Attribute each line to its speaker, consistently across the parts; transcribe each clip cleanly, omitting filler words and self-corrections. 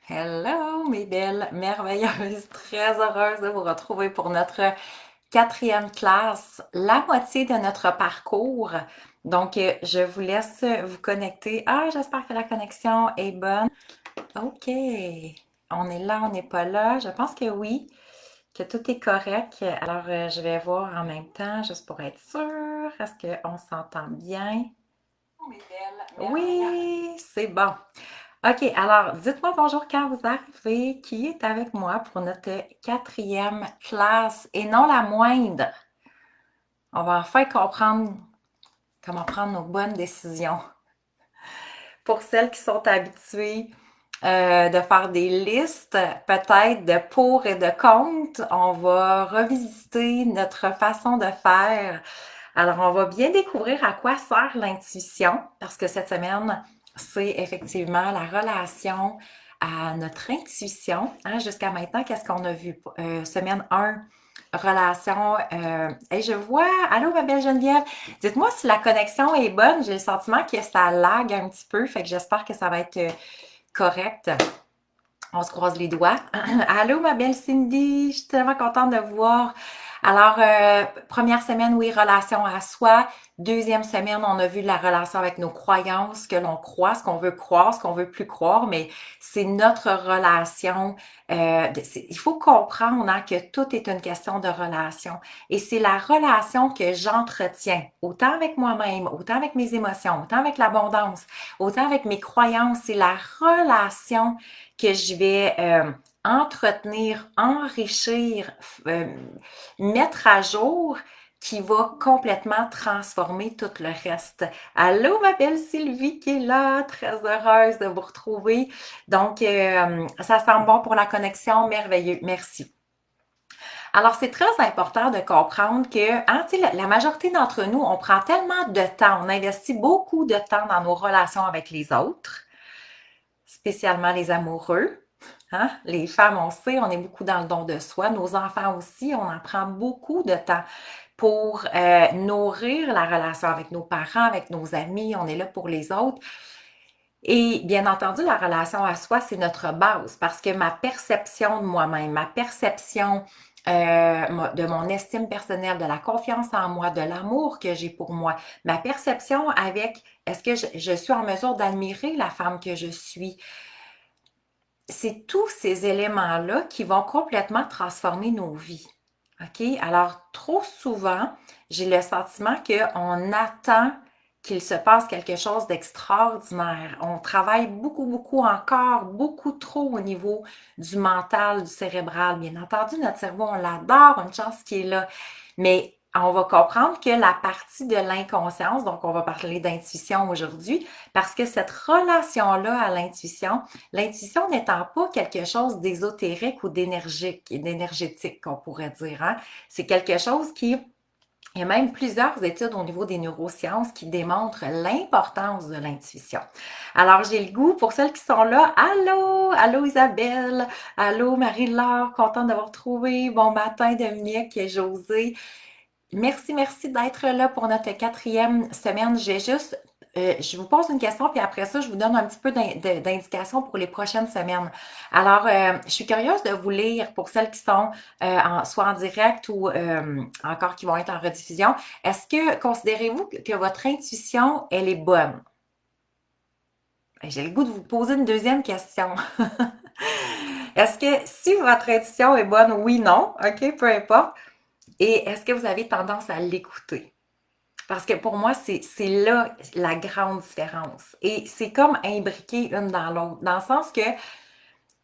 Speaker 1: Hello, mes belles merveilleuses, très heureuse de vous retrouver pour notre quatrième classe, la moitié de notre parcours. Donc, je vous laisse vous connecter. Ah, j'espère que la connexion est bonne. OK, on est là, on n'est pas là. Je pense que oui, que tout est correct. Alors, je vais voir en même temps, juste pour être sûre. Est-ce qu'on s'entend bien? Oui, c'est bon. OK, alors dites-moi bonjour quand vous arrivez. Qui est avec moi pour notre quatrième classe et non la moindre? On va enfin comprendre comment prendre nos bonnes décisions. Pour celles qui sont habituées de faire des listes, peut-être de pour et de contre, on va revisiter notre façon de faire. Alors, on va bien découvrir à quoi sert l'intuition, parce que cette semaine, c'est effectivement la relation à notre intuition. Hein, jusqu'à maintenant, qu'est-ce qu'on a vu? Semaine 1, relation. Et je vois, allô ma belle Geneviève, dites-moi si la connexion est bonne. J'ai le sentiment que ça lag un petit peu, fait que j'espère que ça va être correct. On se croise les doigts. Allô, ma belle Cindy, je suis tellement contente de vous voir. Alors, première semaine, oui, relation à soi. Deuxième semaine, on a vu la relation avec nos croyances, ce que l'on croit, ce qu'on veut croire, ce qu'on veut plus croire, mais c'est notre relation. Il faut comprendre hein, que tout est une question de relation. Et c'est la relation que j'entretiens, autant avec moi-même, autant avec mes émotions, autant avec l'abondance, autant avec mes croyances. C'est la relation que je vais entretenir, enrichir, mettre à jour qui va complètement transformer tout le reste. Allô, ma belle Sylvie qui est là, très heureuse de vous retrouver. Donc, ça sent bon pour la connexion, merveilleux, merci. Alors, c'est très important de comprendre que, hein, tu sais, la majorité d'entre nous, on prend tellement de temps, on investit beaucoup de temps dans nos relations avec les autres, spécialement les amoureux. Hein? Les femmes, on sait, on est beaucoup dans le don de soi. Nos enfants aussi, on en prend beaucoup de temps pour nourrir la relation avec nos parents, avec nos amis. On est là pour les autres. Et bien entendu, la relation à soi, c'est notre base parce que ma perception de moi-même, ma perception de mon estime personnelle, de la confiance en moi, de l'amour que j'ai pour moi, ma perception avec est-ce que je suis en mesure d'admirer la femme que je suis, c'est tous ces éléments-là qui vont complètement transformer nos vies. OK? Alors, trop souvent, j'ai le sentiment qu'on attend qu'il se passe quelque chose d'extraordinaire. On travaille beaucoup, beaucoup encore, beaucoup trop au niveau du mental, du cérébral. Bien entendu, notre cerveau, on l'adore, une chance qui est là. Mais on va comprendre que la partie de l'inconscience, donc on va parler d'intuition aujourd'hui, parce que cette relation-là à l'intuition, l'intuition n'étant pas quelque chose d'ésotérique ou d'énergétique, qu'on pourrait dire, hein? C'est quelque chose qui il y a même plusieurs études au niveau des neurosciences qui démontrent l'importance de l'intuition. Alors, j'ai le goût, pour celles qui sont là, allô, allô Isabelle, allô Marie-Laure, contente de vous retrouver. Bon matin Dominique et José. Merci, merci d'être là pour notre quatrième semaine. Je vous pose une question, puis après ça, je vous donne un petit peu d'indications pour les prochaines semaines. Alors, je suis curieuse de vous lire pour celles qui sont soit en direct ou encore qui vont être en rediffusion. Est-ce que considérez-vous que votre intuition, elle est bonne? J'ai le goût de vous poser une deuxième question. Est-ce que si votre intuition est bonne, oui, non, ok, peu importe. Et est-ce que vous avez tendance à l'écouter? Parce que pour moi, c'est là la grande différence. Et c'est comme imbriquer une dans l'autre, dans le sens que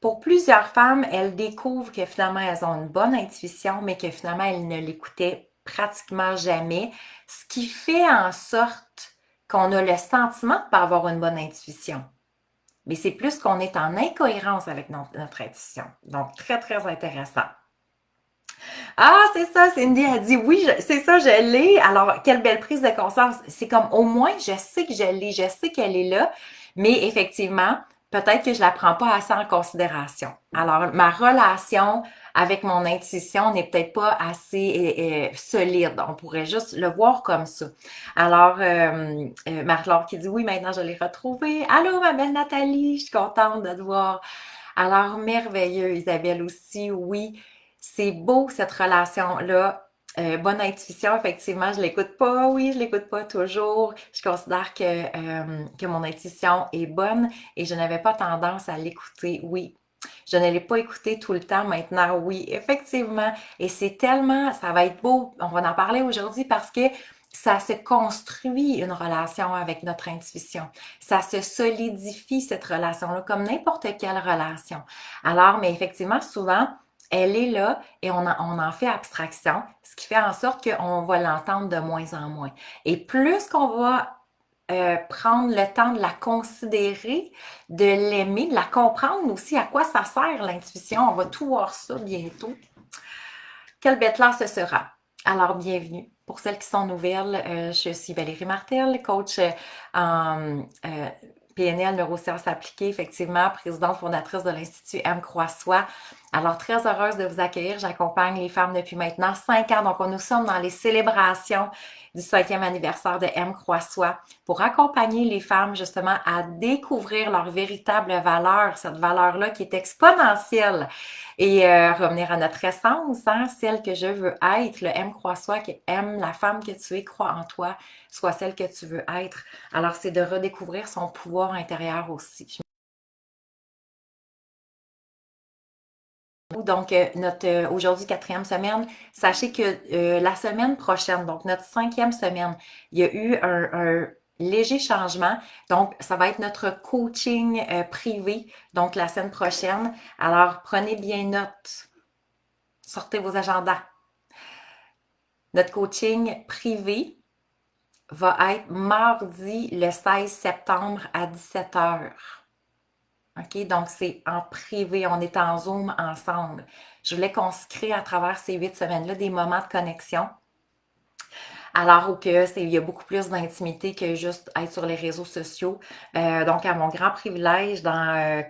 Speaker 1: pour plusieurs femmes, elles découvrent que finalement, elles ont une bonne intuition, mais que finalement, elles ne l'écoutaient pratiquement jamais, ce qui fait en sorte qu'on a le sentiment de ne pas avoir une bonne intuition. Mais c'est plus qu'on est en incohérence avec notre intuition. Donc, très, très intéressant. Ah, c'est ça, Cindy a dit oui, c'est ça, je l'ai. Alors, quelle belle prise de conscience. C'est comme au moins, je sais que je l'ai, je sais qu'elle est là, mais effectivement, peut-être que je la prends pas assez en considération. Alors, ma relation avec mon intuition n'est peut-être pas assez solide. On pourrait juste le voir comme ça. Alors, Marie-Laure qui dit oui, maintenant je l'ai retrouvée. Allô, ma belle Nathalie, je suis contente de te voir. Alors, merveilleux, Isabelle aussi, oui, c'est beau cette relation-là. Bonne intuition, effectivement, je l'écoute pas, oui, je l'écoute pas toujours. Je considère que mon intuition est bonne et je n'avais pas tendance à l'écouter, oui. Je ne l'ai pas écouté tout le temps maintenant, oui, effectivement. Et c'est tellement, ça va être beau, on va en parler aujourd'hui parce que ça se construit une relation avec notre intuition. Ça se solidifie cette relation-là comme n'importe quelle relation. Alors, mais effectivement, souvent, elle est là et on en fait abstraction, ce qui fait en sorte qu'on va l'entendre de moins en moins. Et plus qu'on va prendre le temps de la considérer, de l'aimer, de la comprendre aussi, à quoi ça sert l'intuition. On va tout voir ça bientôt. Quelle bête là ce sera? Alors, bienvenue. Pour celles qui sont nouvelles, je suis Valérie Martel, coach en PNL neurosciences appliquées, effectivement, présidente fondatrice de l'Institut M. Croix-Soi. Alors, très heureuse de vous accueillir. J'accompagne les femmes depuis maintenant 5 ans. Donc, nous sommes dans les célébrations du 5e anniversaire de M. Croix-Soi pour accompagner les femmes justement à découvrir leur véritable valeur, cette valeur-là qui est exponentielle et revenir à notre essence, hein, celle que je veux être, le M croit-soi, qui aime la femme que tu es, croit en toi, soit celle que tu veux être. Alors, c'est de redécouvrir son pouvoir intérieur aussi. Donc, notre aujourd'hui, 4e semaine, sachez que la semaine prochaine, donc notre 5e semaine, il y a eu un léger changement. Donc, ça va être notre coaching privé, donc la semaine prochaine. Alors, prenez bien note. Sortez vos agendas. Notre coaching privé va être mardi le 16 septembre à 17h. OK? Donc, c'est en privé. On est en Zoom ensemble. Je voulais qu'on se crée à travers ces 8 semaines-là des moments de connexion. Alors que il y a beaucoup plus d'intimité que juste être sur les réseaux sociaux. Donc, à mon grand privilège, dans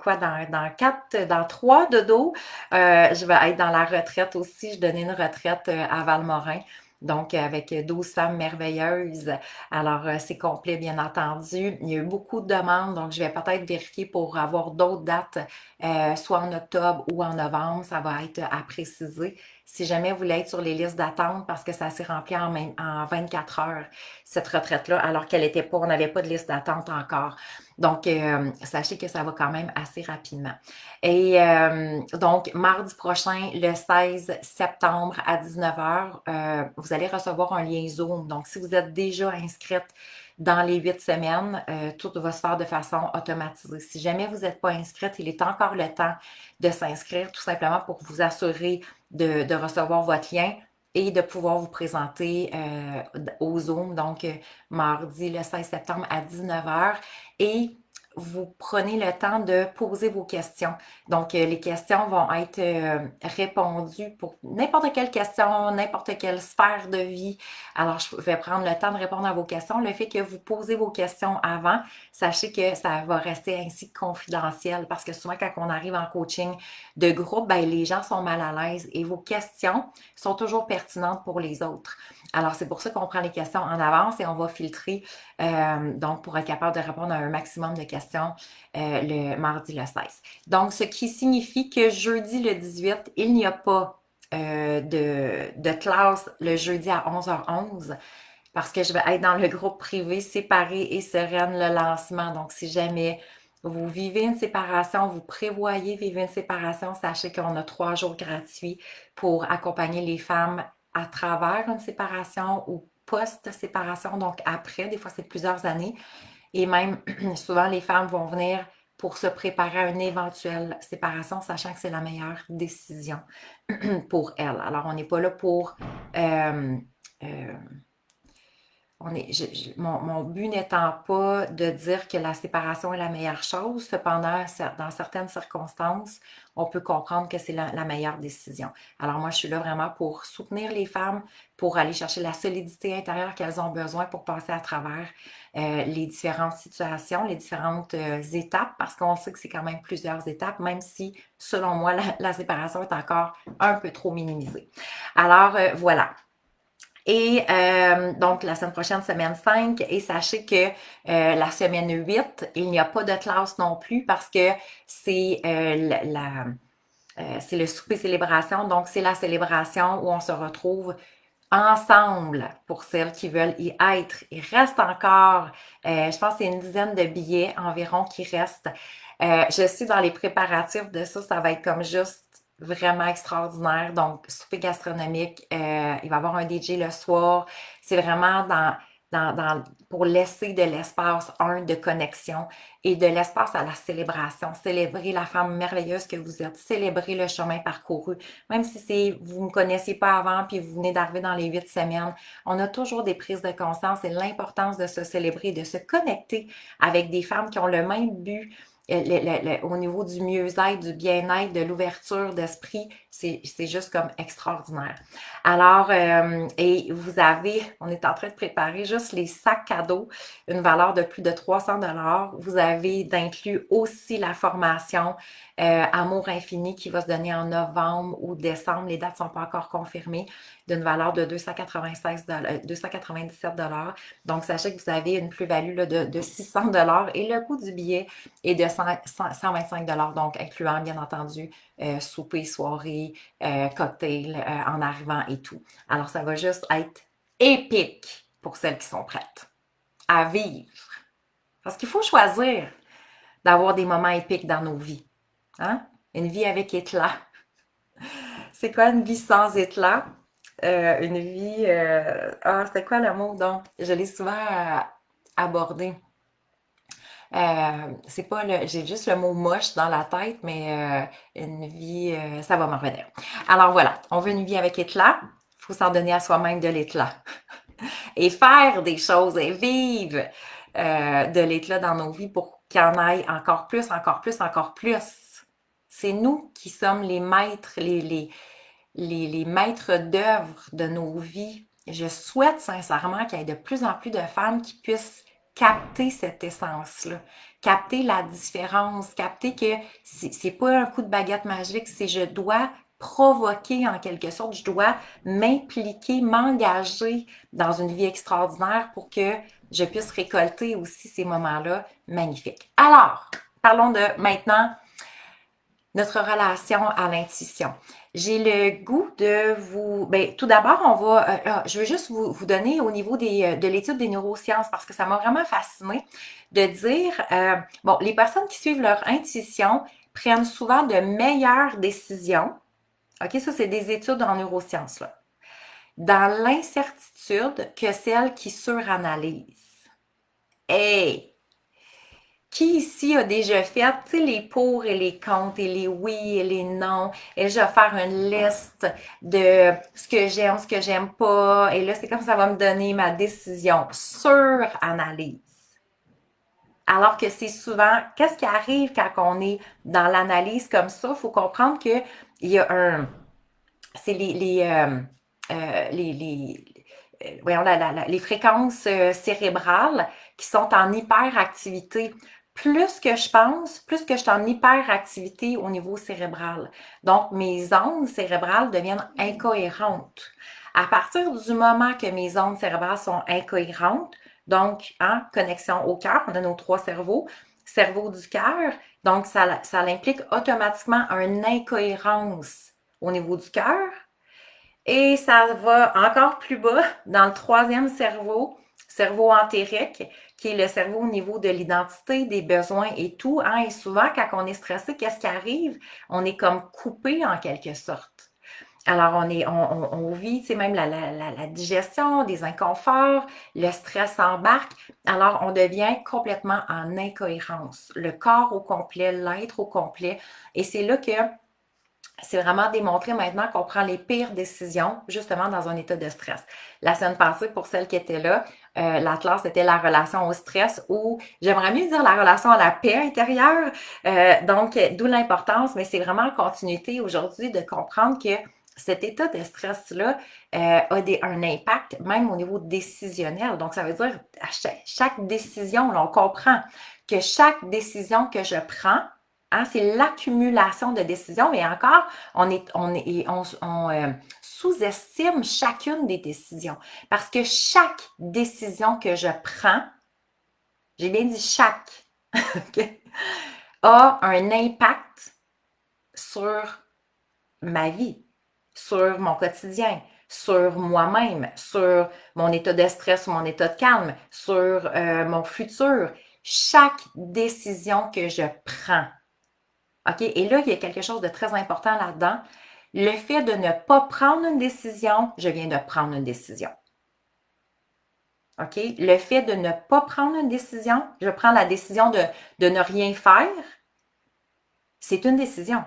Speaker 1: 3 dodos, je vais être dans la retraite aussi. Je donnais une retraite à Valmorin. Donc, avec 12 femmes merveilleuses. Alors, c'est complet, bien entendu. Il y a eu beaucoup de demandes, donc je vais peut-être vérifier pour avoir d'autres dates, soit en octobre ou en novembre. Ça va être à préciser si jamais vous voulez être sur les listes d'attente parce que ça s'est rempli en 24 heures, cette retraite-là, alors qu'elle était pas, on n'avait pas de liste d'attente encore. Donc, sachez que ça va quand même assez rapidement. Et donc, mardi prochain, le 16 septembre à 19h, vous allez recevoir un lien Zoom. Donc, si vous êtes déjà inscrite dans les 8 semaines, tout va se faire de façon automatisée. Si jamais vous n'êtes pas inscrite, il est encore le temps de s'inscrire tout simplement pour vous assurer de recevoir votre lien et de pouvoir vous présenter au Zoom, donc mardi le 16 septembre à 19h. Et vous prenez le temps de poser vos questions. Donc, les questions vont être répondues pour n'importe quelle question, n'importe quelle sphère de vie. Alors, je vais prendre le temps de répondre à vos questions. Le fait que vous posez vos questions avant, sachez que ça va rester ainsi confidentiel parce que souvent, quand on arrive en coaching de groupe, ben, les gens sont mal à l'aise et vos questions sont toujours pertinentes pour les autres. Alors, c'est pour ça qu'on prend les questions en avance et on va filtrer, donc pour être capable de répondre à un maximum de questions le mardi le 16. Donc, ce qui signifie que jeudi le 18, il n'y a pas de classe le jeudi à 11h11 parce que je vais être dans le groupe privé séparé et sereine le lancement. Donc, si jamais vous vivez une séparation, vous prévoyez vivre une séparation, sachez qu'on a 3 jours gratuits pour accompagner les femmes à travers une séparation ou post-séparation, donc après, des fois c'est plusieurs années. Et même, souvent, les femmes vont venir pour se préparer à une éventuelle séparation, sachant que c'est la meilleure décision pour elles. Alors, on n'est pas là pour euh, mon but n'étant pas de dire que la séparation est la meilleure chose, cependant, dans certaines circonstances, on peut comprendre que c'est la meilleure décision. Alors moi, je suis là vraiment pour soutenir les femmes, pour aller chercher la solidité intérieure qu'elles ont besoin pour passer à travers les différentes situations, les différentes étapes, parce qu'on sait que c'est quand même plusieurs étapes, même si, selon moi, la séparation est encore un peu trop minimisée. Alors, voilà. Et donc, la semaine prochaine, semaine 5, et sachez que la semaine 8, il n'y a pas de classe non plus parce que c'est c'est le souper célébration, donc c'est la célébration où on se retrouve ensemble pour celles qui veulent y être. Il reste encore, je pense que c'est une dizaine de billets environ qui restent. Je suis dans les préparatifs de ça, ça va être comme juste vraiment extraordinaire. Donc, souper gastronomique, il va y avoir un DJ le soir. C'est vraiment pour laisser de l'espace, de connexion et de l'espace à la célébration. Célébrer la femme merveilleuse que vous êtes, célébrer le chemin parcouru. Même si vous ne me connaissiez pas avant puis vous venez d'arriver dans les 8 semaines, on a toujours des prises de conscience et l'importance de se célébrer, de se connecter avec des femmes qui ont le même but au niveau du mieux-être, du bien-être, de l'ouverture d'esprit, c'est juste comme extraordinaire. Alors, on est en train de préparer juste les sacs cadeaux, une valeur de plus de 300 $. Vous avez d'inclus aussi la formation Amour infini qui va se donner en novembre ou décembre. Les dates ne sont pas encore confirmées, d'une valeur de 297 $. Donc, sachez que vous avez une plus-value de 600 $ et le coût du billet est de 125 $, donc incluant bien entendu souper, soirée, cocktail en arrivant et tout. Alors, ça va juste être épique pour celles qui sont prêtes à vivre. Parce qu'il faut choisir d'avoir des moments épiques dans nos vies. Hein? Une vie avec éclat. C'est quoi une vie sans éclat? Une vie... c'est quoi le mot donc? Je l'ai souvent abordé. C'est pas j'ai juste le mot moche dans la tête, mais une vie, ça va me revenir. Alors voilà, on veut une vie avec éclat. Il faut s'en donner à soi-même de l'éclat. Et faire des choses et vivre de l'éclat dans nos vies pour qu'il y en aille encore plus, encore plus, encore plus. C'est nous qui sommes les maîtres, les maîtres d'œuvre de nos vies. Je souhaite sincèrement qu'il y ait de plus en plus de femmes qui puissent capter cette essence-là, capter la différence, capter que c'est pas un coup de baguette magique, c'est je dois provoquer en quelque sorte, je dois m'impliquer, m'engager dans une vie extraordinaire pour que je puisse récolter aussi ces moments-là magnifiques. Alors, parlons de maintenant notre relation à l'intuition. J'ai le goût de vous... tout d'abord, je veux juste vous donner au niveau de l'étude des neurosciences parce que ça m'a vraiment fasciné de dire, les personnes qui suivent leur intuition prennent souvent de meilleures décisions. OK, ça, c'est des études en neurosciences, là. Dans l'incertitude que celles qui suranalysent. Hey! Qui ici a déjà fait, tu sais, les pour et les contre et les oui et les non, et je vais faire une liste de ce que j'aime pas, et là, c'est comme ça va me donner ma décision. Sur-analyse. Alors que c'est souvent, qu'est-ce qui arrive quand on est dans l'analyse comme ça? Il faut comprendre qu'il y a c'est voyons, les fréquences cérébrales qui sont en hyperactivité. Plus que je pense, plus que je suis en hyperactivité au niveau cérébral. Donc, mes ondes cérébrales deviennent incohérentes. À partir du moment que mes ondes cérébrales sont incohérentes, donc, connexion au cœur, on a nos 3 cerveaux, cerveau du cœur, donc ça implique automatiquement une incohérence au niveau du cœur. Et ça va encore plus bas dans le 3e cerveau, cerveau entérique, qui est le cerveau au niveau de l'identité, des besoins et tout. Et souvent, quand on est stressé, qu'est-ce qui arrive? On est comme coupé en quelque sorte. Alors, on vit, tu sais, même la digestion, des inconforts, le stress embarque. Alors, on devient complètement en incohérence. Le corps au complet, l'être au complet. Et c'est là que c'est vraiment démontré maintenant qu'on prend les pires décisions justement dans un état de stress. La semaine passée, pour celles qui étaient là, la classe était la relation au stress ou j'aimerais mieux dire la relation à la paix intérieure. Donc, d'où l'importance, mais c'est vraiment en continuité aujourd'hui de comprendre que cet état de stress-là a un impact même au niveau décisionnel. Donc, ça veut dire à chaque décision, là, on comprend que chaque décision que je prends, c'est l'accumulation de décisions, mais encore, sous-estime chacune des décisions. Parce que chaque décision que je prends, j'ai bien dit chaque, okay, a un impact sur ma vie, sur mon quotidien, sur moi-même, sur mon état de stress ou mon état de calme, sur mon futur. Chaque décision que je prends. OK? Et là, il y a quelque chose de très important là-dedans. Le fait de ne pas prendre une décision, je viens de prendre une décision. OK? Le fait de ne pas prendre une décision, je prends la décision de ne rien faire, c'est une décision.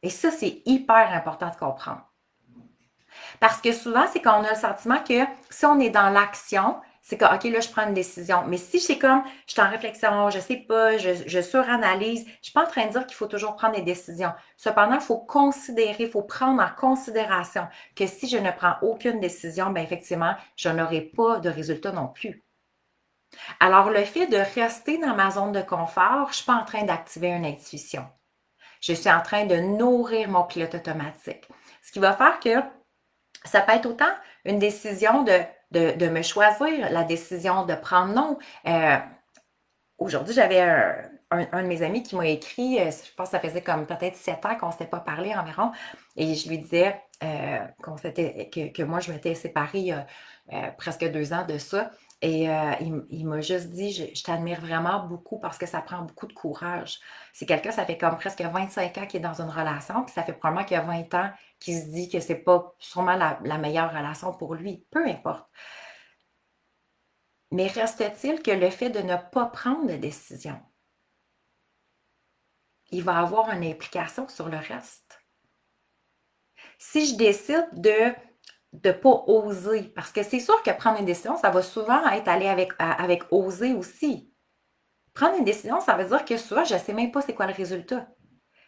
Speaker 1: Et ça, c'est hyper important de comprendre. Parce que souvent, c'est quand on a le sentiment que si on est dans l'action, c'est que, OK, là, je prends une décision. Mais si c'est comme, je suis en réflexion, je sais pas, je suranalyse, je suis pas en train de dire qu'il faut toujours prendre des décisions. Cependant, il faut considérer, il faut prendre en considération que si je ne prends aucune décision, bien, effectivement, je n'aurai pas de résultat non plus. Alors, le fait de rester dans ma zone de confort, je suis pas en train d'activer une intuition. Je suis en train de nourrir mon pilote automatique. Ce qui va faire que ça peut être autant une décision de me choisir, la décision de prendre non. Aujourd'hui, j'avais un de mes amis qui m'a écrit, je pense que ça faisait comme peut-être 7 ans qu'on ne s'était pas parlé environ, et je lui disais que moi, je m'étais séparée il y a presque 2 ans de ça. Et il m'a juste dit, je t'admire vraiment beaucoup parce que ça prend beaucoup de courage. C'est quelqu'un, ça fait comme presque 25 ans qu'il est dans une relation, puis ça fait probablement qu'il y a 20 ans qu'il se dit que c'est pas sûrement la meilleure relation pour lui. Peu importe. Mais reste-t-il que le fait de ne pas prendre de décision, il va avoir une implication sur le reste. Si je décide de ne pas oser, parce que c'est sûr que prendre une décision, ça va souvent être aller avec oser aussi. Prendre une décision, ça veut dire que souvent, je ne sais même pas c'est quoi le résultat.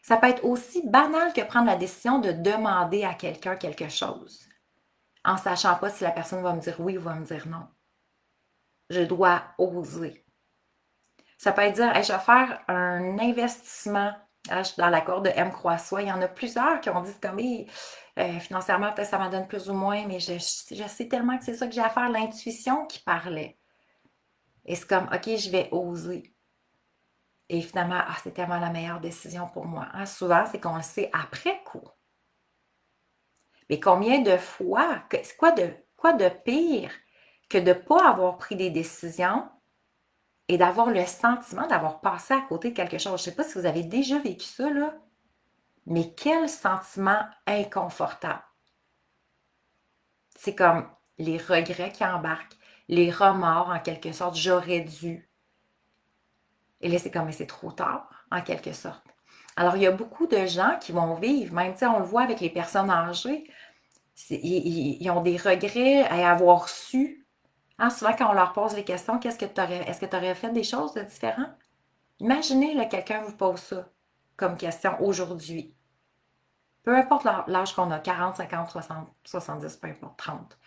Speaker 1: Ça peut être aussi banal que prendre la décision de demander à quelqu'un quelque chose, en ne sachant pas si la personne va me dire oui ou va me dire non. Je dois oser. Ça peut être dire, hey, je vais faire un investissement. Ah, je suis dans l'accord de M. Croissois. Il y en a plusieurs qui ont dit comme, financièrement, peut-être ça m'en donne plus ou moins, mais je sais tellement que c'est ça que j'ai à faire. L'intuition qui parlait. Et c'est comme, OK, je vais oser. Et finalement, c'est tellement la meilleure décision pour moi. Hein? Souvent, c'est qu'on le sait après coup. Mais combien de fois, quoi de pire que de ne pas avoir pris des décisions et d'avoir le sentiment d'avoir passé à côté de quelque chose. Je ne sais pas si vous avez déjà vécu ça, là, mais quel sentiment inconfortable. C'est comme les regrets qui embarquent, les remords en quelque sorte, j'aurais dû. Et là, c'est comme, mais c'est trop tard, en quelque sorte. Alors, il y a beaucoup de gens qui vont vivre, même, tu sais, on le voit avec les personnes âgées, ils ont des regrets à avoir su. Hein, souvent, quand on leur pose les questions, est-ce que tu aurais fait des choses de différentes? Imaginez, là, quelqu'un vous pose ça comme question aujourd'hui. Peu importe l'âge qu'on a, 40, 50, 60, 70, peu importe, 30.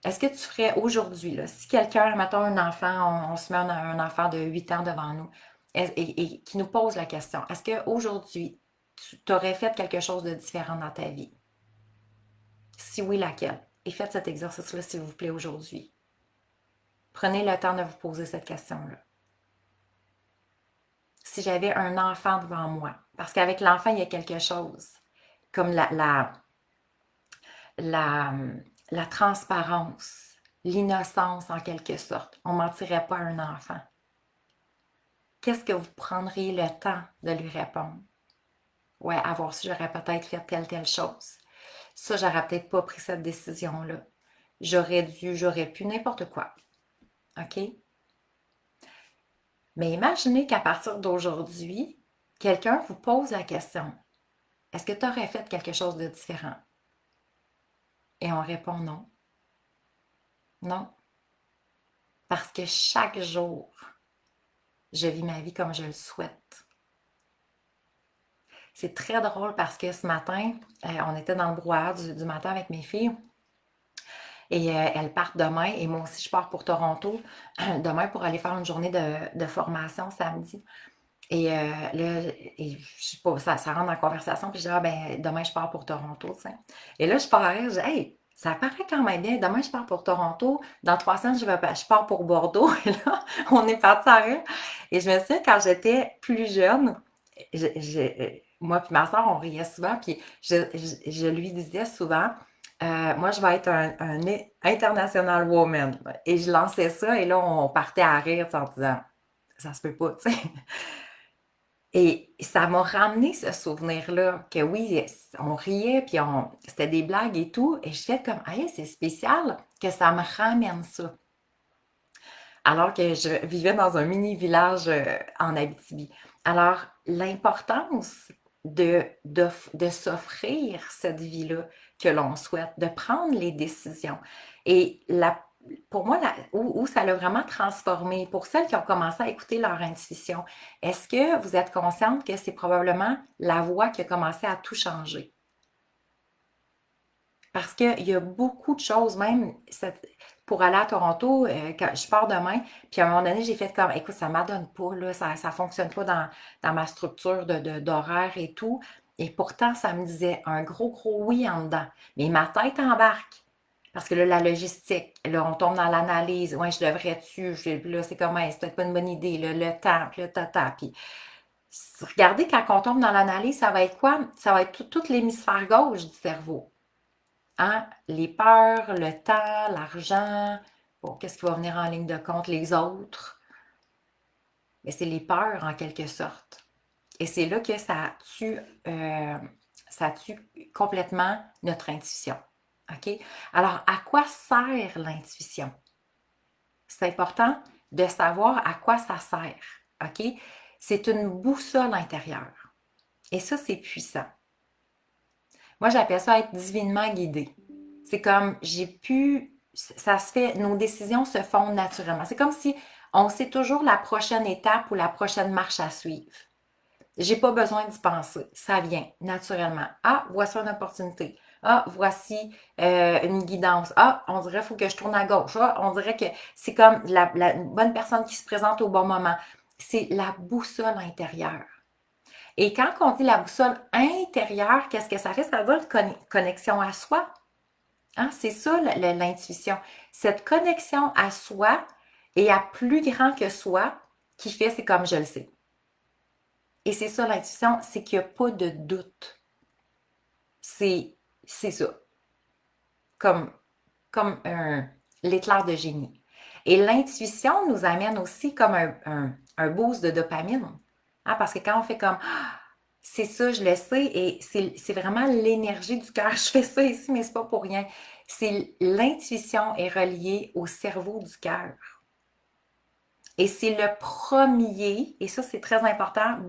Speaker 1: Est-ce que tu ferais aujourd'hui, là, si quelqu'un, mettons un enfant, on se met un enfant de 8 ans devant nous et qui nous pose la question, est-ce qu'aujourd'hui, tu aurais fait quelque chose de différent dans ta vie? Si oui, laquelle? Et faites cet exercice-là, s'il vous plaît, aujourd'hui. Prenez le temps de vous poser cette question-là. Si j'avais un enfant devant moi, parce qu'avec l'enfant, il y a quelque chose, comme la, la transparence, l'innocence en quelque sorte. On ne mentirait pas à un enfant. Qu'est-ce que vous prendriez le temps de lui répondre? Ouais, avoir su, j'aurais peut-être fait telle chose. Ça, j'aurais peut-être pas pris cette décision-là. J'aurais dû, j'aurais pu, n'importe quoi. OK? Mais imaginez qu'à partir d'aujourd'hui, quelqu'un vous pose la question, est-ce que tu aurais fait quelque chose de différent? Et on répond non. Non. Parce que chaque jour, je vis ma vie comme je le souhaite. C'est très drôle parce que ce matin, on était dans le brouhaha du matin avec mes filles et elles partent demain et moi aussi je pars pour Toronto demain pour aller faire une journée de formation samedi. Et là, je sais pas, ça rentre dans la conversation, puis je dis, ah ben, demain je pars pour Toronto, tu sais. Et là, je pars, je dis, hey, ça paraît quand même bien, demain je pars pour Toronto, dans 3 semaines, je pars pour Bordeaux, et là, on est parti à rire. Et je me souviens, quand j'étais plus jeune, moi puis ma soeur, on riait souvent, puis je lui disais souvent, moi, je vais être un international woman. Et je lançais ça, et là, on partait à rire, tu sais, en disant, ça se peut pas, tu sais. Et ça m'a ramené ce souvenir-là, que oui, on riait, puis c'était des blagues et tout, et je fais comme, hey, c'est spécial que ça me ramène ça. Alors que je vivais dans un mini village en Abitibi. Alors, l'importance de s'offrir cette vie-là que l'on souhaite, de prendre les décisions. Et pour moi, où ça l'a vraiment transformé, pour celles qui ont commencé à écouter leur intuition, est-ce que vous êtes consciente que c'est probablement la voix qui a commencé à tout changer? Parce qu'il y a beaucoup de choses, même pour aller à Toronto, quand je pars demain, puis à un moment donné, j'ai fait comme, écoute, ça ne m'adonne pas, là, ça fonctionne pas dans ma structure d'horaire et tout. Et pourtant, ça me disait un gros, gros oui en dedans. Mais ma tête embarque. Parce que là, la logistique, là, on tombe dans l'analyse. Ouais, je devrais-tu? Là, c'est comme, hey, c'est peut-être pas une bonne idée, là, le temps, puis là, tata. Puis, regardez, quand on tombe dans l'analyse, ça va être quoi? Ça va être tout l'hémisphère gauche du cerveau. Hein? Les peurs, le temps, l'argent. Bon, qu'est-ce qui va venir en ligne de compte? Les autres. Mais c'est les peurs en quelque sorte. Et c'est là que euh, ça tue complètement notre intuition. OK? Alors, à quoi sert l'intuition? C'est important de savoir à quoi ça sert. OK? C'est une boussole intérieure. Et ça, c'est puissant. Moi, j'appelle ça être divinement guidé. C'est comme j'ai pu, ça se fait, nos décisions se font naturellement. C'est comme si on sait toujours la prochaine étape ou la prochaine marche à suivre. J'ai pas besoin d'y penser. Ça vient naturellement. Ah, voici une opportunité. Ah, voici une guidance. Ah, on dirait qu'il faut que je tourne à gauche. Ah, on dirait que c'est comme la bonne personne qui se présente au bon moment. C'est la boussole intérieure. Et quand on dit la boussole intérieure, qu'est-ce que ça fait? Ça veut dire connexion à soi. Hein? C'est ça l'intuition. Cette connexion à soi et à plus grand que soi qui fait, c'est comme je le sais. Et c'est ça l'intuition, c'est qu'il n'y a pas de doute. C'est ça. Comme, comme l'éclair de génie. Et l'intuition nous amène aussi comme un boost de dopamine. Hein? Parce que quand on fait comme c'est ça, je le sais, et c'est vraiment l'énergie du cœur. Je fais ça ici, mais c'est pas pour rien. C'est l'intuition est reliée au cerveau du cœur. Et c'est le premier, et ça c'est très important,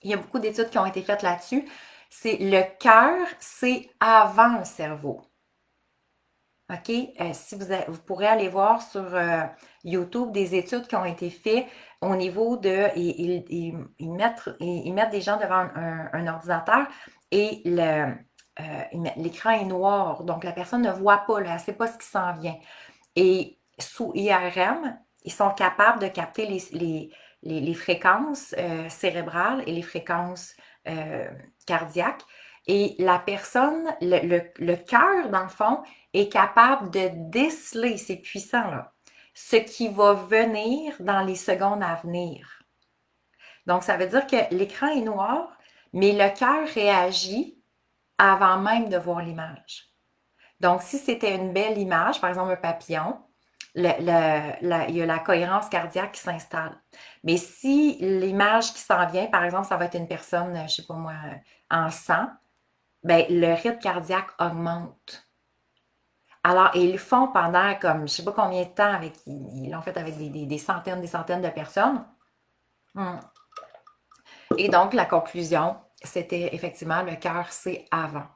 Speaker 1: il y a beaucoup d'études qui ont été faites là-dessus. C'est le cœur, c'est avant le cerveau. OK? Si vous pourrez aller voir sur YouTube des études qui ont été faites au niveau de. Ils mettent des gens devant un ordinateur et l'écran est noir. Donc, la personne ne voit pas, là, elle ne sait pas ce qui s'en vient. Et sous IRM, ils sont capables de capter les fréquences cérébrales et les fréquences euh, cardiaques. Et la personne, le cœur, dans le fond, est capable de déceler, c'est puissant là, ce qui va venir dans les secondes à venir. Donc, ça veut dire que l'écran est noir, mais le cœur réagit avant même de voir l'image. Donc, si c'était une belle image, par exemple un papillon, il y a la cohérence cardiaque qui s'installe. Mais si l'image qui s'en vient, par exemple, ça va être une personne, je ne sais pas moi, en sang, ben, le rythme cardiaque augmente. Alors, ils le font pendant comme, je ne sais pas combien de temps, ils l'ont fait avec des centaines de personnes. Hmm. Et donc, la conclusion, c'était effectivement le cœur, c'est avant.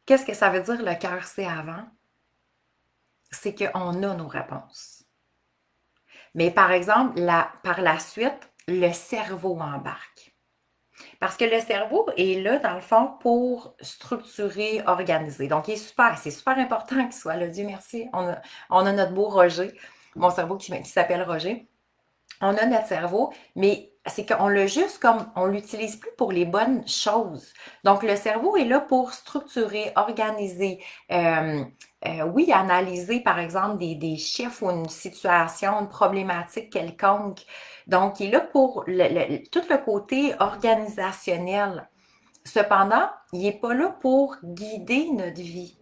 Speaker 1: Qu'est-ce que ça veut dire le cœur, c'est avant? C'est qu'on a nos réponses. Mais par exemple, par la suite, le cerveau embarque. Parce que le cerveau est là, dans le fond, pour structurer, organiser. Donc, c'est super important qu'il soit là. Dieu merci. On a notre beau Roger, mon cerveau qui s'appelle Roger. On a notre cerveau, mais c'est qu'on l'a juste comme, on l'utilise plus pour les bonnes choses. Donc, le cerveau est là pour structurer, organiser, euh, oui, analyser, par exemple, des chiffres ou une situation, une problématique quelconque. Donc, il est là pour tout le côté organisationnel. Cependant, il n'est pas là pour guider notre vie.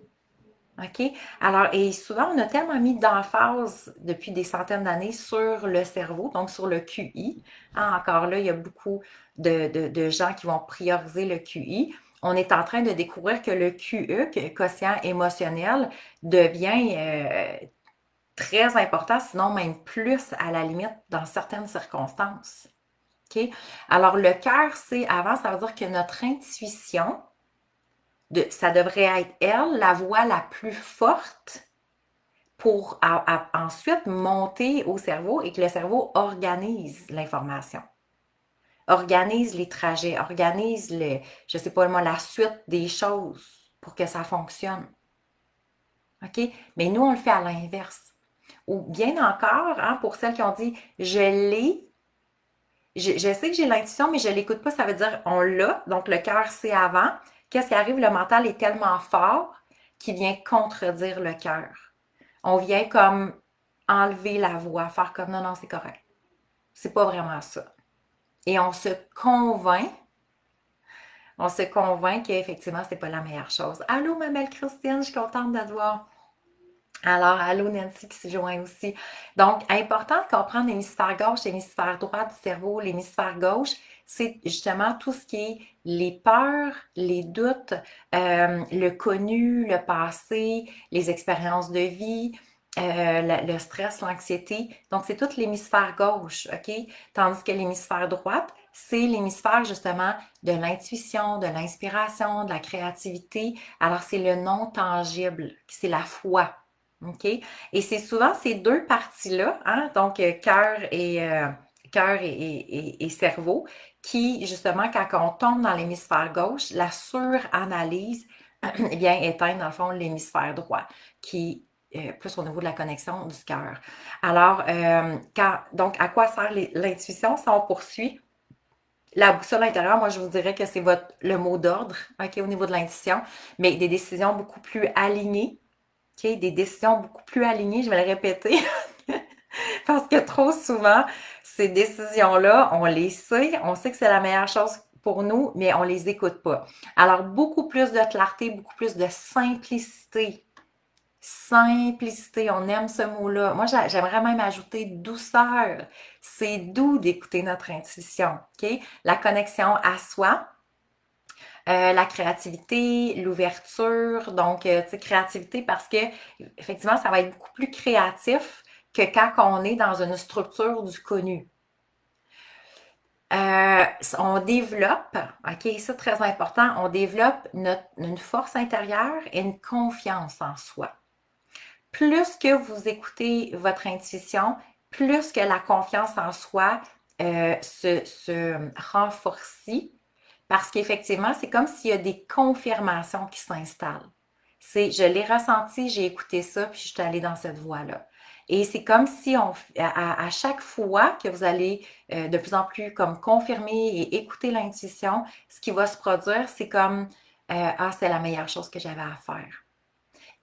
Speaker 1: OK? Alors, et souvent, on a tellement mis d'emphase depuis des centaines d'années sur le cerveau, donc sur le QI. Hein, encore là, il y a beaucoup de gens qui vont prioriser le QI. On est en train de découvrir que le QE, que le quotient émotionnel, devient très important, sinon même plus à la limite dans certaines circonstances. OK? Alors, le cœur, c'est avant, ça veut dire que notre intuition, ça devrait être elle, la voix la plus forte pour ensuite monter au cerveau et que le cerveau organise l'information, organise les trajets, organise je sais pas moi, la suite des choses pour que ça fonctionne. OK? Mais nous, on le fait à l'inverse. Ou bien encore, hein, pour celles qui ont dit je l'ai, je sais que j'ai l'intuition, mais je ne l'écoute pas, ça veut dire on l'a, donc le cœur c'est avant. Qu'est-ce qui arrive? Le mental est tellement fort qu'il vient contredire le cœur. On vient comme enlever la voix, faire comme non, non, c'est correct. C'est pas vraiment ça. Et on se convainc qu'effectivement, c'est pas la meilleure chose. Allô, ma belle Christine, je suis contente de te voir. Alors, allô Nancy qui se joint aussi. Donc, important de comprendre l'hémisphère gauche et l'hémisphère droit du cerveau. L'hémisphère gauche, c'est justement tout ce qui est les peurs, les doutes, le connu, le passé, les expériences de vie, le stress, l'anxiété. Donc, c'est tout l'hémisphère gauche, OK? Tandis que l'hémisphère droite, c'est l'hémisphère justement de l'intuition, de l'inspiration, de la créativité. Alors, c'est le non tangible, c'est la foi. OK? Et c'est souvent ces deux parties-là, hein, donc cœur et cerveau, qui, justement, quand on tombe dans l'hémisphère gauche, la suranalyse, eh bien, éteint, dans le fond, l'hémisphère droit, qui plus au niveau de la connexion du cœur. Alors, donc, à quoi sert l'intuition? Si on poursuit, la boussole intérieure, moi, je vous dirais que c'est le mot d'ordre, OK, au niveau de l'intuition, mais des décisions beaucoup plus alignées, OK, des décisions beaucoup plus alignées, je vais le répéter, parce que trop souvent, ces décisions-là, on sait que c'est la meilleure chose pour nous, mais on les écoute pas. Alors, beaucoup plus de clarté, beaucoup plus de simplicité. Simplicité, on aime ce mot-là. Moi, j'aimerais même ajouter douceur. C'est doux d'écouter notre intuition, OK? La connexion à soi, la créativité, l'ouverture. Donc, tu sais, créativité parce que, effectivement, ça va être beaucoup plus créatif que quand on est dans une structure du connu. On développe, OK, ça très important, on développe une force intérieure et une confiance en soi. Plus que vous écoutez votre intuition, plus que la confiance en soi se renforcit, parce qu'effectivement, c'est comme s'il y a des confirmations qui s'installent. C'est, je l'ai ressenti, j'ai écouté ça, puis je suis allée dans cette voie-là. Et c'est comme si à chaque fois que vous allez de plus en plus comme confirmer et écouter l'intuition, ce qui va se produire, c'est comme ah, c'est la meilleure chose que j'avais à faire.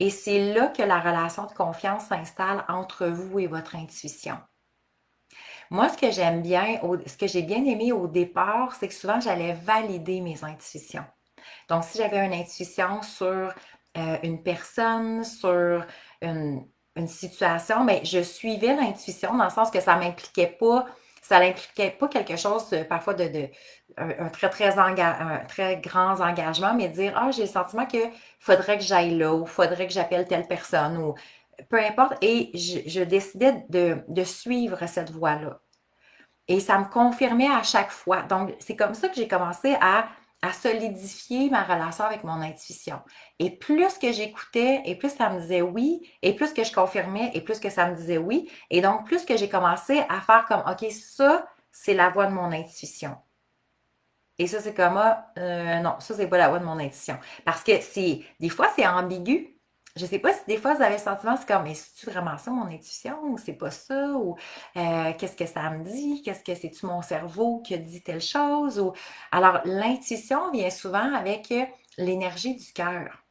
Speaker 1: Et c'est là que la relation de confiance s'installe entre vous et votre intuition. Moi, ce que j'aime bien, ce que j'ai bien aimé au départ, c'est que souvent, j'allais valider mes intuitions. Donc, si j'avais une intuition sur une personne, sur une situation, mais je suivais l'intuition dans le sens que ça n'impliquait pas quelque chose parfois un très grand engagement, mais dire, ah, j'ai le sentiment qu'il faudrait que j'aille là, ou faudrait que j'appelle telle personne, ou peu importe, et je décidais de suivre cette voie-là. Et ça me confirmait à chaque fois. Donc, c'est comme ça que j'ai commencé à solidifier ma relation avec mon intuition. Et plus que j'écoutais, et plus ça me disait oui, et plus que je confirmais, et plus que ça me disait oui. Et donc, plus que j'ai commencé à faire comme, OK, ça, c'est la voix de mon intuition. Et ça, c'est comme, non, ça, c'est pas la voix de mon intuition. Parce que des fois, c'est ambigu. Je sais pas si des fois vous avez le sentiment, c'est comme, mais c'est-tu vraiment ça mon intuition ou c'est pas ça? Ou qu'est-ce que ça me dit? Qu'est-ce que c'est-tu mon cerveau qui a dit telle chose? Ou alors, l'intuition vient souvent avec l'énergie du cœur.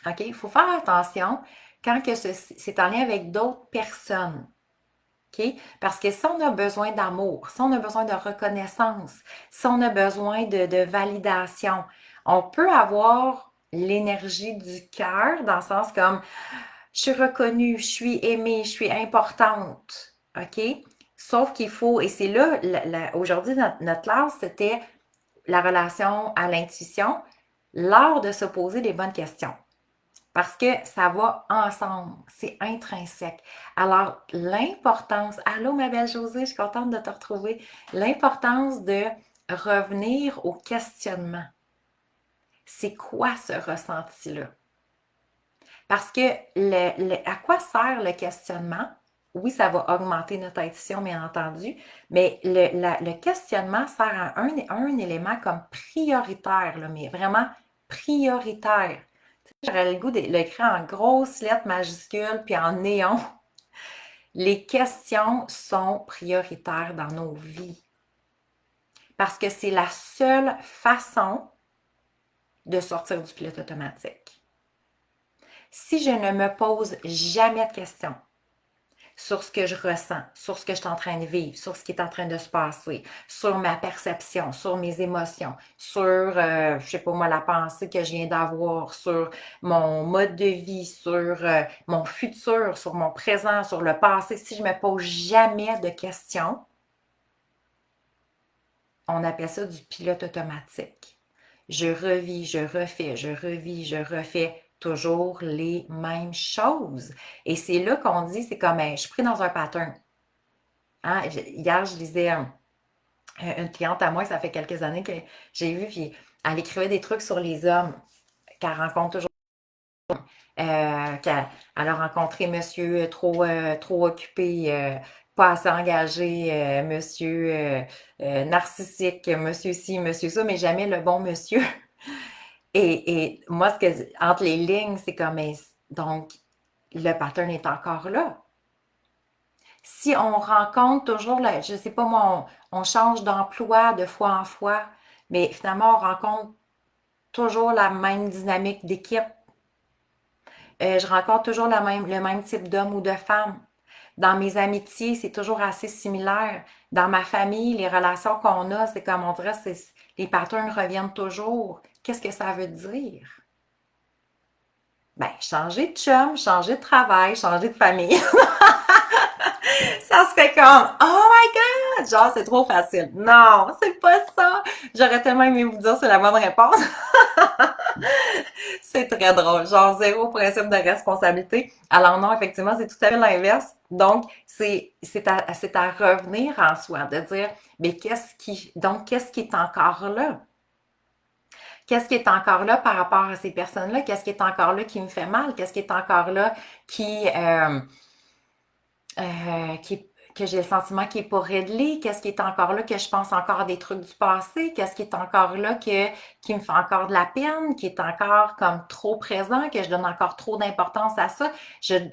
Speaker 1: OK? Il faut faire attention quand que c'est en lien avec d'autres personnes. OK? Parce que si on a besoin d'amour, si on a besoin de reconnaissance, si on a besoin de validation, on peut avoir l'énergie du cœur dans le sens comme je suis reconnue, je suis aimée, je suis importante. OK? Sauf qu'il faut, et c'est là, aujourd'hui, notre classe, c'était la relation à l'intuition, l'art de se poser les bonnes questions. Parce que ça va ensemble, c'est intrinsèque. Alors, l'importance, allô ma belle Josée, je suis contente de te retrouver, l'importance de revenir au questionnement. C'est quoi ce ressenti-là? Parce que à quoi sert le questionnement? Oui, ça va augmenter notre intuition, bien entendu, mais le questionnement sert à un élément comme prioritaire, là, mais vraiment prioritaire. J'aurais le goût de l'écrire en grosses lettres majuscules puis en néon. Les questions sont prioritaires dans nos vies parce que c'est la seule façon de sortir du pilote automatique. Si je ne me pose jamais de questions sur ce que je ressens, sur ce que je suis en train de vivre, sur ce qui est en train de se passer, sur ma perception, sur mes émotions, sur, je sais pas moi, la pensée que je viens d'avoir, sur mon mode de vie, sur mon futur, sur mon présent, sur le passé, si je me pose jamais de questions, on appelle ça du pilote automatique. Je revis, je refais, je revis, je refais toujours les mêmes choses. Et c'est là qu'on dit, c'est comme, je suis pris dans un pattern. Hein? Hier, je lisais une cliente à moi, ça fait quelques années que j'ai vu, puis elle écrivait des trucs sur les hommes qu'elle rencontre toujours. Qu'elle a rencontré monsieur trop occupé, pas assez engagé, monsieur narcissique, monsieur ci, monsieur ça, mais jamais le bon monsieur. Et moi, entre les lignes, c'est comme, donc, le pattern est encore là. Si on rencontre toujours, je sais pas moi, on change d'emploi de fois en fois, mais finalement, on rencontre toujours la même dynamique d'équipe. Je rencontre toujours le même type d'homme ou de femme. Dans mes amitiés, c'est toujours assez similaire. Dans ma famille, les relations qu'on a, c'est comme on dirait, les patterns reviennent toujours. Qu'est-ce que ça veut dire? Ben, changer de chum, changer de travail, changer de famille. Ça serait comme, oh my god, genre c'est trop facile. Non, c'est pas ça. J'aurais tellement aimé vous dire c'est la bonne réponse. C'est très drôle. Genre zéro principe de responsabilité. Alors non, effectivement, c'est tout à fait l'inverse. Donc, c'est à revenir en soi, de dire, mais qu'est-ce qui est encore là? Qu'est-ce qui est encore là par rapport à ces personnes-là? Qu'est-ce qui est encore là qui me fait mal? Qu'est-ce qui est encore là qui, euh, que j'ai le sentiment qu'il n'est pas réglé? Qu'est-ce qui est encore là que je pense encore à des trucs du passé? Qu'est-ce qui est encore là qui me fait encore de la peine? Qui est encore comme trop présent? Que je donne encore trop d'importance à ça?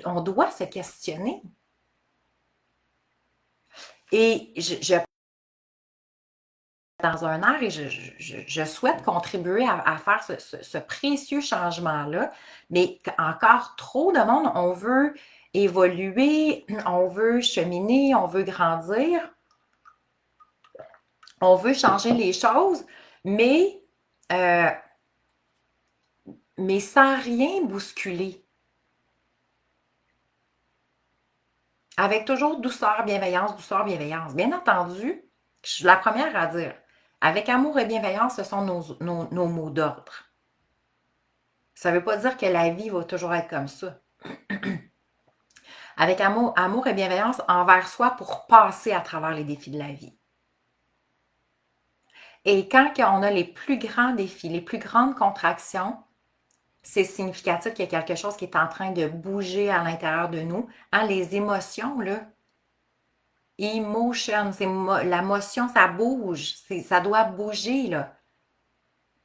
Speaker 1: On doit se questionner. Et je dans un air et je souhaite contribuer à faire ce précieux changement-là, mais encore trop de monde, on veut évoluer, on veut cheminer, on veut grandir, on veut changer les choses, mais, euh, mais sans rien bousculer. Avec toujours douceur, bienveillance, douceur, bienveillance. Bien entendu, je suis la première à dire, avec amour et bienveillance, ce sont nos mots d'ordre. Ça ne veut pas dire que la vie va toujours être comme ça. Avec amour et bienveillance envers soi pour passer à travers les défis de la vie. Et quand on a les plus grands défis, les plus grandes contractions, c'est significatif qu'il y a quelque chose qui est en train de bouger à l'intérieur de nous. Hein, les émotions, là, emotion, la motion, ça bouge, ça doit bouger, là.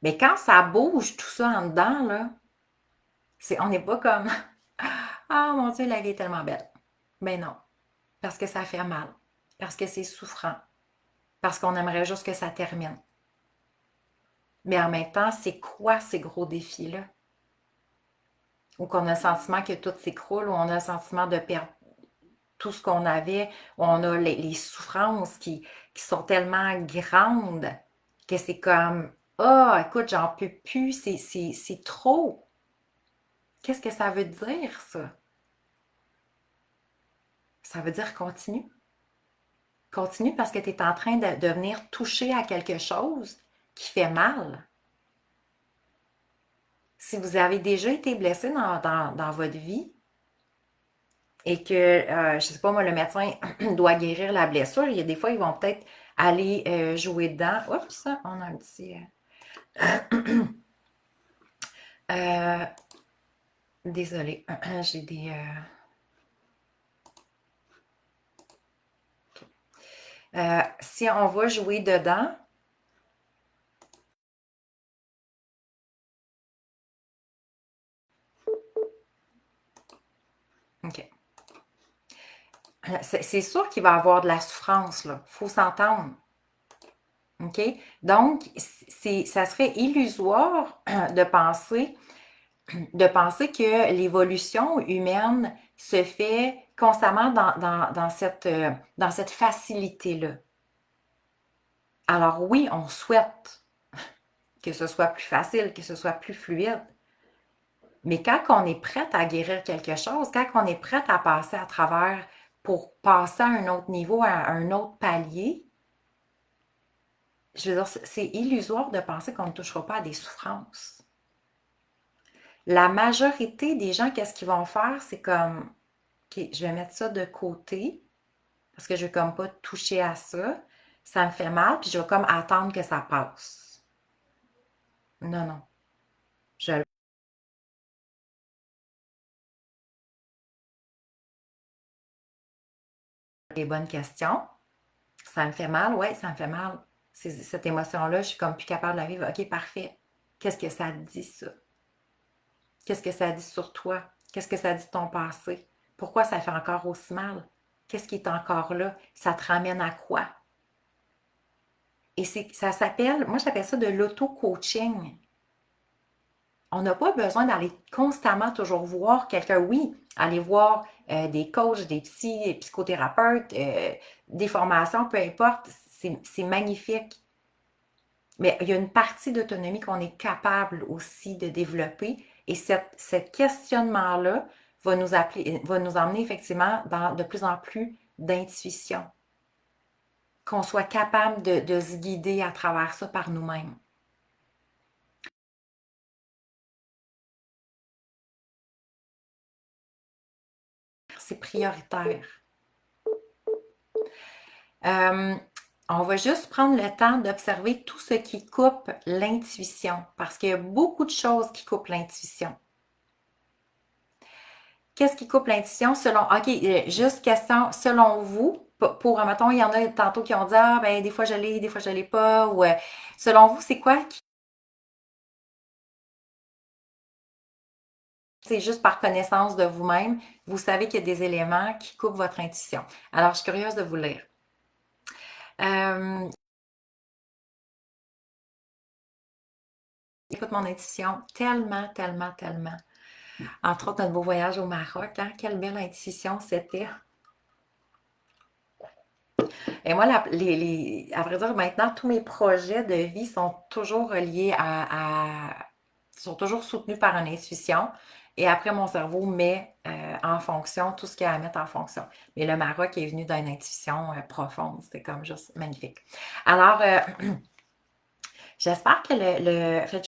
Speaker 1: Mais quand ça bouge, tout ça en dedans, là, On n'est pas comme ah mon Dieu, la vie est tellement belle. Ben non, parce que ça fait mal, parce que c'est souffrant, parce qu'on aimerait juste que ça termine. Mais en même temps, c'est quoi ces gros défis-là? Ou qu'on a le sentiment que tout s'écroule, ou on a le sentiment de perdre tout ce qu'on avait, où on a les souffrances qui sont tellement grandes que c'est comme ah, oh, écoute, j'en peux plus, c'est trop. Qu'est-ce que ça veut dire, ça? Ça veut dire continue. Continue parce que tu es en train de venir toucher à quelque chose qui fait mal. Si vous avez déjà été blessé dans votre vie et que, je ne sais pas moi, le médecin doit guérir la blessure, il y a des fois, ils vont peut-être aller jouer dedans. Oups, on a un petit... euh, désolé, j'ai des... si on va jouer dedans, OK. C'est sûr qu'il va y avoir de la souffrance, là. Il faut s'entendre. OK? Donc, ça serait illusoire de penser que l'évolution humaine se fait constamment dans cette facilité-là. Alors oui, on souhaite que ce soit plus facile, que ce soit plus fluide. Mais quand on est prête à guérir quelque chose, quand on est prête à passer à travers pour passer à un autre niveau, à un autre palier, je veux dire, c'est illusoire de penser qu'on ne touchera pas à des souffrances. La majorité des gens, qu'est-ce qu'ils vont faire? C'est comme, OK, je vais mettre ça de côté parce que je ne vais comme pas toucher à ça. Ça me fait mal, puis je vais comme attendre que ça passe. Non, non. Je les bonnes questions. Ça me fait mal, ouais, ça me fait mal. Cette émotion-là, je suis comme plus capable de la vivre. OK, parfait. Qu'est-ce que ça dit, ça? Qu'est-ce que ça dit sur toi? Qu'est-ce que ça dit de ton passé? Pourquoi ça fait encore aussi mal? Qu'est-ce qui est encore là? Ça te ramène à quoi? Et ça s'appelle, moi j'appelle ça de l'auto-coaching. On n'a pas besoin d'aller constamment toujours voir quelqu'un. Oui, aller voir des coachs, des psys, des psychothérapeutes, des formations, peu importe, c'est magnifique. Mais il y a une partie d'autonomie qu'on est capable aussi de développer. Et ce questionnement-là va nous emmener effectivement dans de plus en plus d'intuition. Qu'on soit capable de se guider à travers ça par nous-mêmes. C'est prioritaire. Euh, on va juste prendre le temps d'observer tout ce qui coupe l'intuition, parce qu'il y a beaucoup de choses qui coupent l'intuition. Qu'est-ce qui coupe l'intuition selon... OK, juste question, selon vous, mettons, il y en a tantôt qui ont dit, ah, ben, des fois je l'ai, des fois je l'ai pas, ou selon vous, c'est quoi qui... C'est juste par connaissance de vous-même, vous savez qu'il y a des éléments qui coupent votre intuition. Alors, je suis curieuse de vous lire. Euh, Écoute mon intuition tellement, tellement, tellement. Entre autres, notre beau voyage au Maroc, hein? Quelle belle intuition c'était. Et moi, à vrai dire, maintenant, tous mes projets de vie sont toujours reliés sont toujours soutenus par une intuition. Et après, mon cerveau met en fonction tout ce qu'il y a à mettre en fonction. Mais le Maroc est venu d'une intuition profonde. C'était comme juste magnifique. Alors, j'espère que